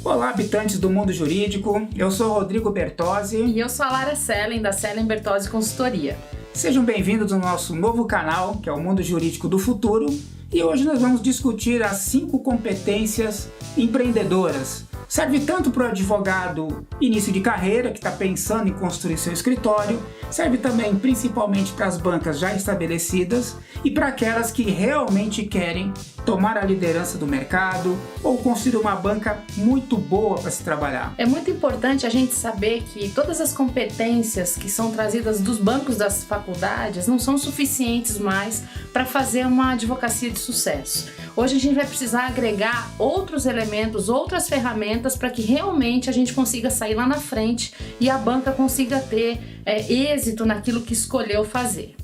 Olá, habitantes do mundo jurídico, eu sou Rodrigo Bertozzi. E eu sou a Lara Sellen, da Sellen Bertozzi Consultoria. Sejam bem-vindos ao nosso novo canal, que é o Mundo Jurídico do Futuro. E hoje nós vamos discutir as 5 competências empreendedoras. Serve tanto para o advogado início de carreira, que está pensando em construir seu escritório, serve também principalmente para as bancas já estabelecidas e para aquelas que realmente querem tomar a liderança do mercado ou construir uma banca muito boa para se trabalhar. É muito importante a gente saber que todas as competências que são trazidas dos bancos das faculdades não são suficientes mais para fazer uma advocacia de sucesso. Hoje a gente vai precisar agregar outros elementos, outras ferramentas para que realmente a gente consiga sair lá na frente e a banca consiga ter êxito naquilo que escolheu fazer.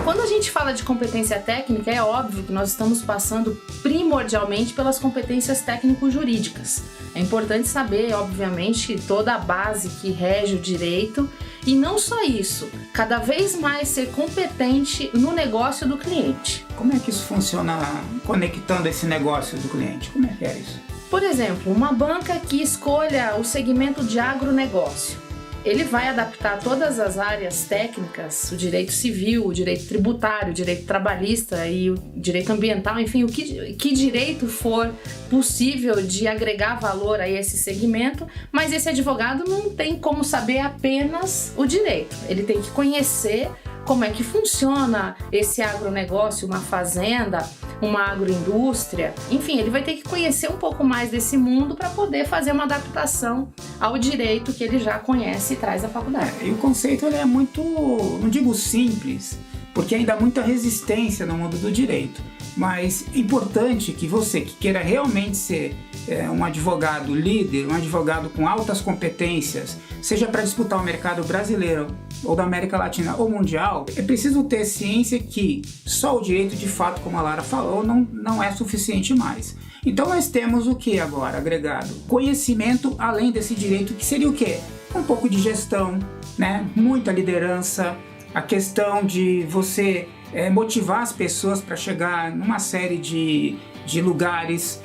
Quando a gente fala de competência técnica, é óbvio que nós estamos passando primordialmente pelas competências técnico-jurídicas. É importante saber, obviamente, toda a base que rege o direito e não só isso, cada vez mais ser competente no negócio do cliente. Como é que isso funciona conectando esse negócio do cliente? Como é que é isso? Por exemplo, uma banca que escolha o segmento de agronegócio. Ele vai adaptar todas as áreas técnicas, o direito civil, o direito tributário, o direito trabalhista e o direito ambiental, enfim, o que direito for possível de agregar valor a esse segmento, mas esse advogado não tem como saber apenas o direito, ele tem que conhecer como é que funciona esse agronegócio, uma fazenda, uma agroindústria, enfim, ele vai ter que conhecer um pouco mais desse mundo para poder fazer uma adaptação ao direito que ele já conhece e traz da faculdade. E o conceito ele é muito, não digo simples, porque ainda há muita resistência no mundo do direito, mas é importante que você que queira realmente ser um advogado líder, um advogado com altas competências, seja para disputar o mercado brasileiro ou da América Latina ou mundial, é preciso ter ciência que só o direito, de fato, como a Lara falou, não é suficiente mais. Então nós temos o que agora agregado? Conhecimento além desse direito, que seria o quê? Um pouco de gestão, né? Muita liderança, a questão de você motivar as pessoas para chegar numa série de lugares,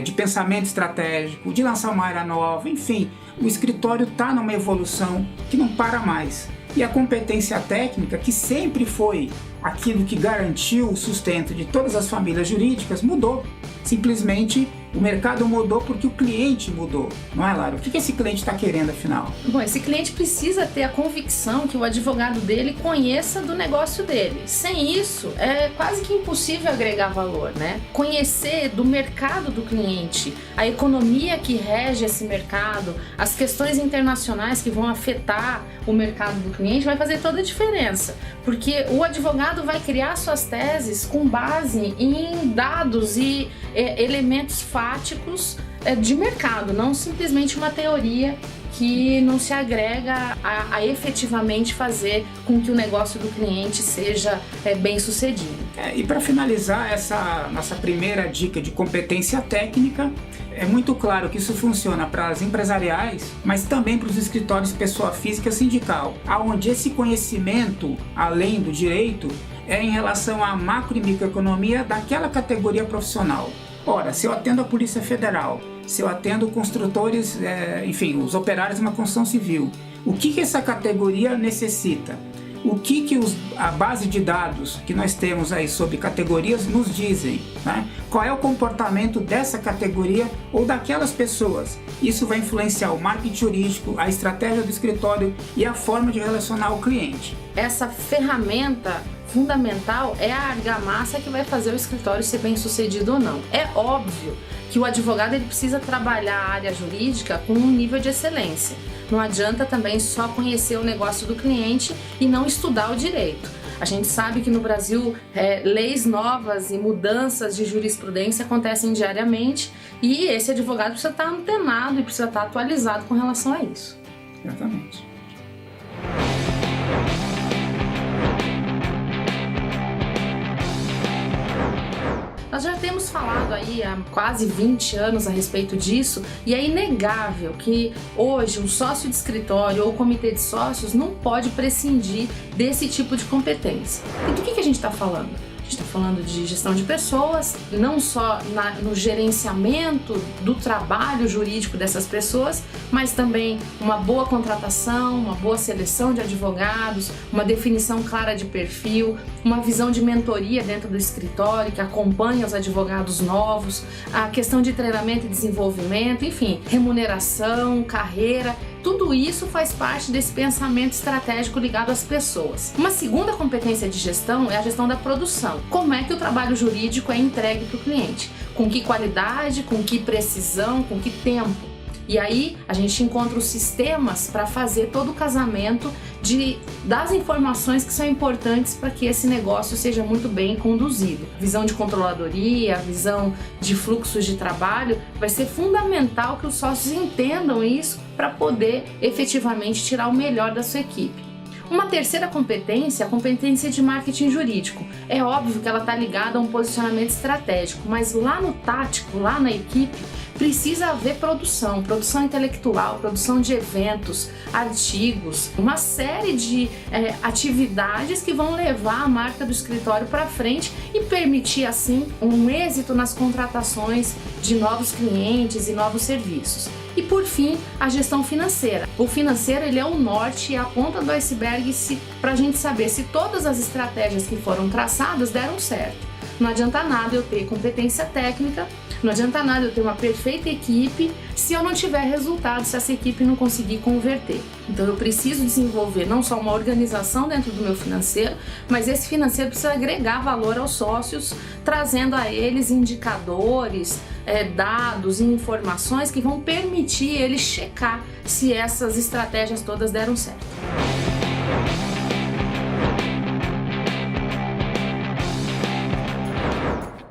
de pensamento estratégico, de lançar uma área nova, enfim, o escritório está numa evolução que não para mais. E a competência técnica, que sempre foi aquilo que garantiu o sustento de todas as famílias jurídicas, mudou. Simplesmente o mercado mudou porque o cliente mudou, não é, Lara? O que esse cliente está querendo, afinal? Bom, esse cliente precisa ter a convicção que o advogado dele conheça do negócio dele. Sem isso, é quase que impossível agregar valor, né? Conhecer do mercado do cliente, a economia que rege esse mercado, as questões internacionais que vão afetar o mercado do cliente vai fazer toda a diferença, porque o advogado vai criar suas teses com base em dados e elementos fáticos de mercado, não simplesmente uma teoria que não se agrega a efetivamente fazer com que o negócio do cliente seja bem sucedido. E para finalizar essa nossa primeira dica de competência técnica, é muito claro que isso funciona para as empresariais, mas também para os escritórios pessoa física sindical, onde esse conhecimento, além do direito, é em relação à macro e microeconomia daquela categoria profissional. Ora, se eu atendo a Polícia Federal, se eu atendo construtores, enfim, os operários de uma construção civil, o que essa categoria necessita? O que a base de dados que nós temos aí sobre categorias nos dizem, né? Qual é o comportamento dessa categoria ou daquelas pessoas? Isso vai influenciar o marketing jurídico, a estratégia do escritório e a forma de relacionar o cliente. Essa ferramenta fundamental é a argamassa que vai fazer o escritório ser bem sucedido ou não. É óbvio que o advogado ele precisa trabalhar a área jurídica com um nível de excelência. Não adianta também só conhecer o negócio do cliente e não estudar o direito. A gente sabe que no Brasil leis novas e mudanças de jurisprudência acontecem diariamente e esse advogado precisa estar antenado e precisa estar atualizado com relação a isso. Exatamente. Nós já temos falado aí há quase 20 anos a respeito disso e é inegável que hoje um sócio de escritório ou comitê de sócios não pode prescindir desse tipo de competência. E do que a gente está falando? A gente está falando de gestão de pessoas, não só no gerenciamento do trabalho jurídico dessas pessoas, mas também uma boa contratação, uma boa seleção de advogados, uma definição clara de perfil, uma visão de mentoria dentro do escritório que acompanha os advogados novos, a questão de treinamento e desenvolvimento, enfim, remuneração, carreira. Tudo isso faz parte desse pensamento estratégico ligado às pessoas. Uma segunda competência de gestão é a gestão da produção. Como é que o trabalho jurídico é entregue para o cliente? Com que qualidade, com que precisão, com que tempo? E aí a gente encontra os sistemas para fazer todo o casamento das informações que são importantes para que esse negócio seja muito bem conduzido. Visão de controladoria, visão de fluxos de trabalho, vai ser fundamental que os sócios entendam isso para poder efetivamente tirar o melhor da sua equipe. Uma terceira competência é a competência de marketing jurídico. É óbvio que ela está ligada a um posicionamento estratégico, mas lá no tático, lá na equipe, precisa haver produção intelectual, produção de eventos, artigos, uma série de atividades que vão levar a marca do escritório para frente e permitir assim um êxito nas contratações de novos clientes e novos serviços. E por fim, a gestão financeira. O financeiro ele é o norte e a ponta do iceberg para a gente saber se todas as estratégias que foram traçadas deram certo. Não adianta nada eu ter competência técnica, não adianta nada eu ter uma perfeita equipe se eu não tiver resultado, se essa equipe não conseguir converter. Então eu preciso desenvolver não só uma organização dentro do meu financeiro, mas esse financeiro precisa agregar valor aos sócios, trazendo a eles indicadores, dados e informações que vão permitir eles checar se essas estratégias todas deram certo.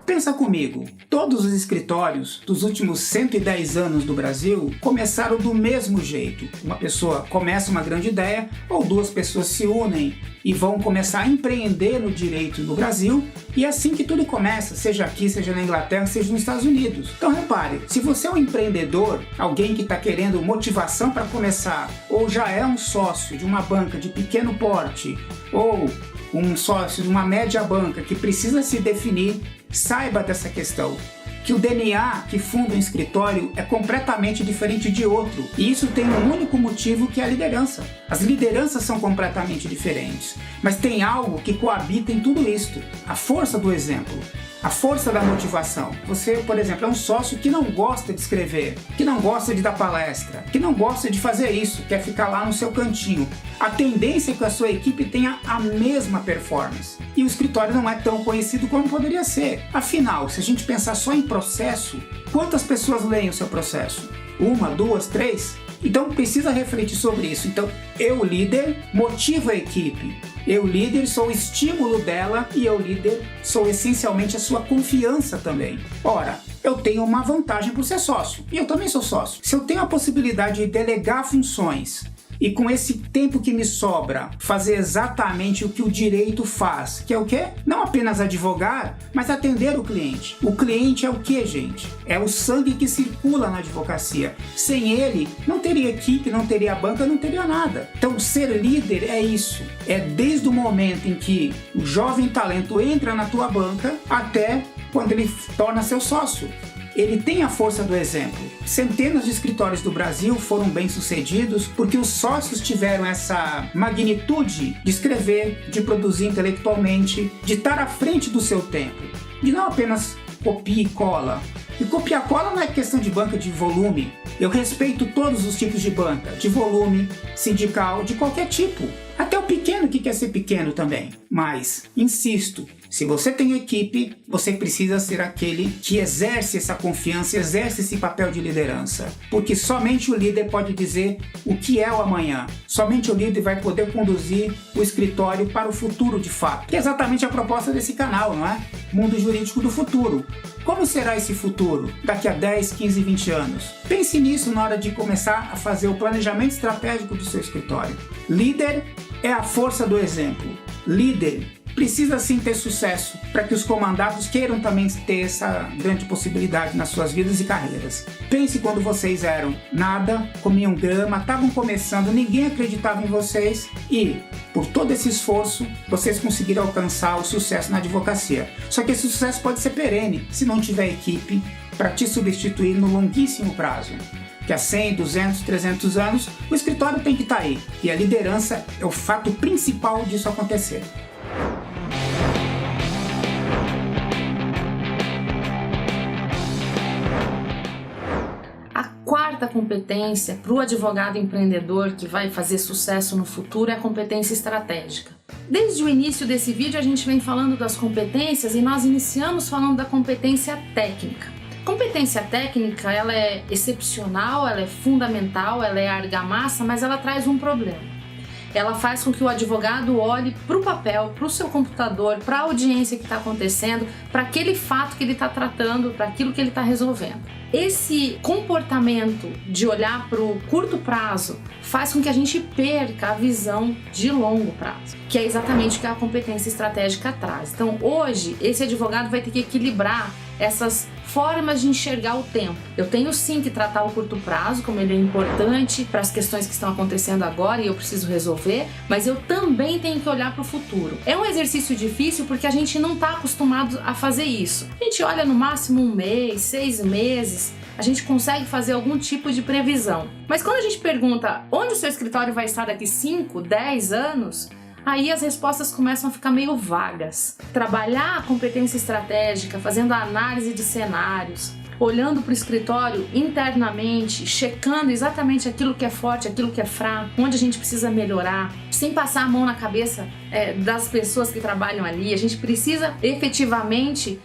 Pensa comigo, todos os escritórios dos últimos 110 anos do Brasil começaram do mesmo jeito. Uma pessoa começa uma grande ideia ou duas pessoas se unem e vão começar a empreender no direito no Brasil e é assim que tudo começa, seja aqui, seja na Inglaterra, seja nos Estados Unidos. Então repare, se você é um empreendedor, alguém que está querendo motivação para começar ou já é um sócio de uma banca de pequeno porte ou um sócio de uma média banca que precisa se definir, saiba dessa questão, que o DNA que funda um escritório é completamente diferente de outro, e isso tem um único motivo, que é a liderança. As lideranças são completamente diferentes, mas tem algo que coabita em tudo isto: a força do exemplo, a força da motivação. Você, por exemplo, é um sócio que não gosta de escrever, que não gosta de dar palestra, que não gosta de fazer isso, quer ficar lá no seu cantinho. A tendência é que a sua equipe tenha a mesma performance. E o escritório não é tão conhecido como poderia ser. Afinal, se a gente pensar só em processo, quantas pessoas leem o seu processo? 1, 2, 3? Então precisa refletir sobre isso. Então, eu, líder, motivo a equipe. Eu, líder, sou o estímulo dela e eu, líder, sou essencialmente a sua confiança também. Ora, eu tenho uma vantagem por ser sócio. E eu também sou sócio. Se eu tenho a possibilidade de delegar funções e com esse tempo que me sobra, fazer exatamente o que o direito faz, que é o quê? Não apenas advogar, mas atender o cliente. O cliente é o quê, gente? É o sangue que circula na advocacia. Sem ele, não teria equipe, não teria banca, não teria nada. Então, ser líder é isso. É desde o momento em que o jovem talento entra na tua banca até quando ele torna seu sócio. Ele tem a força do exemplo. Centenas de escritórios do Brasil foram bem-sucedidos porque os sócios tiveram essa magnitude de escrever, de produzir intelectualmente, de estar à frente do seu tempo, de não apenas copia e cola. E copiar e cola não é questão de banca de volume. Eu respeito todos os tipos de banca, de volume, sindical, de qualquer tipo. Até o pequeno que quer ser pequeno também. Mas, insisto, se você tem equipe, você precisa ser aquele que exerce essa confiança, exerce esse papel de liderança. Porque somente o líder pode dizer o que é o amanhã. Somente o líder vai poder conduzir o escritório para o futuro de fato. Que é exatamente a proposta desse canal, não é? Mundo Jurídico do Futuro. Como será esse futuro daqui a 10, 15, 20 anos? Pense nisso na hora de começar a fazer o planejamento estratégico do seu escritório. Líder é a força do exemplo. Líder precisa sim ter sucesso para que os comandados queiram também ter essa grande possibilidade nas suas vidas e carreiras. Pense quando vocês eram nada, comiam grama, estavam começando, ninguém acreditava em vocês e, por todo esse esforço, vocês conseguiram alcançar o sucesso na advocacia. Só que esse sucesso pode ser perene se não tiver equipe para te substituir no longuíssimo prazo. Que há 100, 200, 300 anos, o escritório tem que estar aí. E a liderança é o fato principal disso acontecer. A quarta competência para o advogado empreendedor que vai fazer sucesso no futuro é a competência estratégica. Desde o início desse vídeo a gente vem falando das competências e nós iniciamos falando da competência técnica. Competência técnica, ela é excepcional, ela é fundamental, ela é argamassa, mas ela traz um problema. Ela faz com que o advogado olhe para o papel, para o seu computador, para a audiência que está acontecendo, para aquele fato que ele está tratando, para aquilo que ele está resolvendo. Esse comportamento de olhar para o curto prazo faz com que a gente perca a visão de longo prazo, que é exatamente o que a competência estratégica traz. Então, hoje, esse advogado vai ter que equilibrar essas formas de enxergar o tempo. Eu tenho sim que tratar o curto prazo, como ele é importante para as questões que estão acontecendo agora e eu preciso resolver, mas eu também tenho que olhar para o futuro. É um exercício difícil porque a gente não está acostumado a fazer isso. A gente olha no máximo 1 mês, 6 meses, a gente consegue fazer algum tipo de previsão. Mas quando a gente pergunta onde o seu escritório vai estar daqui 5, 10 anos, aí as respostas começam a ficar meio vagas. Trabalhar a competência estratégica, fazendo a análise de cenários, olhando para o escritório internamente, checando exatamente aquilo que é forte, aquilo que é fraco, onde a gente precisa melhorar, sem passar a mão na cabeça das pessoas que trabalham ali. A gente precisa efetivamente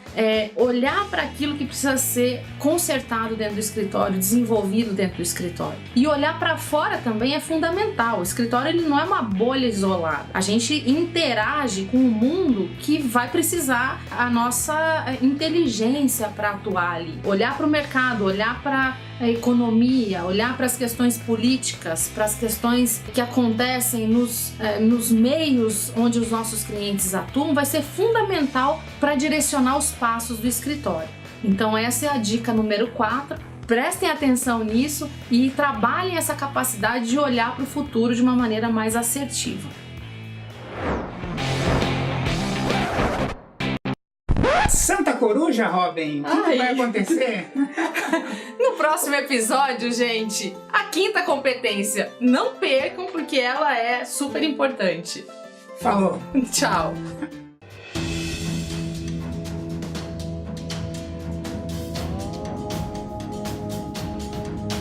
olhar para aquilo que precisa ser consertado dentro do escritório, desenvolvido dentro do escritório. E olhar para fora também é fundamental. O escritório ele não é uma bolha isolada. A gente interage com o mundo que vai precisar a nossa inteligência para atuar ali. Olhar para o mercado, olhar para a economia, olhar para as questões políticas, para as questões que acontecem nos meios onde os nossos clientes atuam, vai ser fundamental para direcionar os passos do escritório. Então essa é a dica número 4. Prestem atenção nisso e trabalhem essa capacidade de olhar para o futuro de uma maneira mais assertiva. Santa Coruja, Robin? O que vai acontecer? No próximo episódio, gente, a 5ª competência. Não percam porque ela é super importante. Falou. Tchau.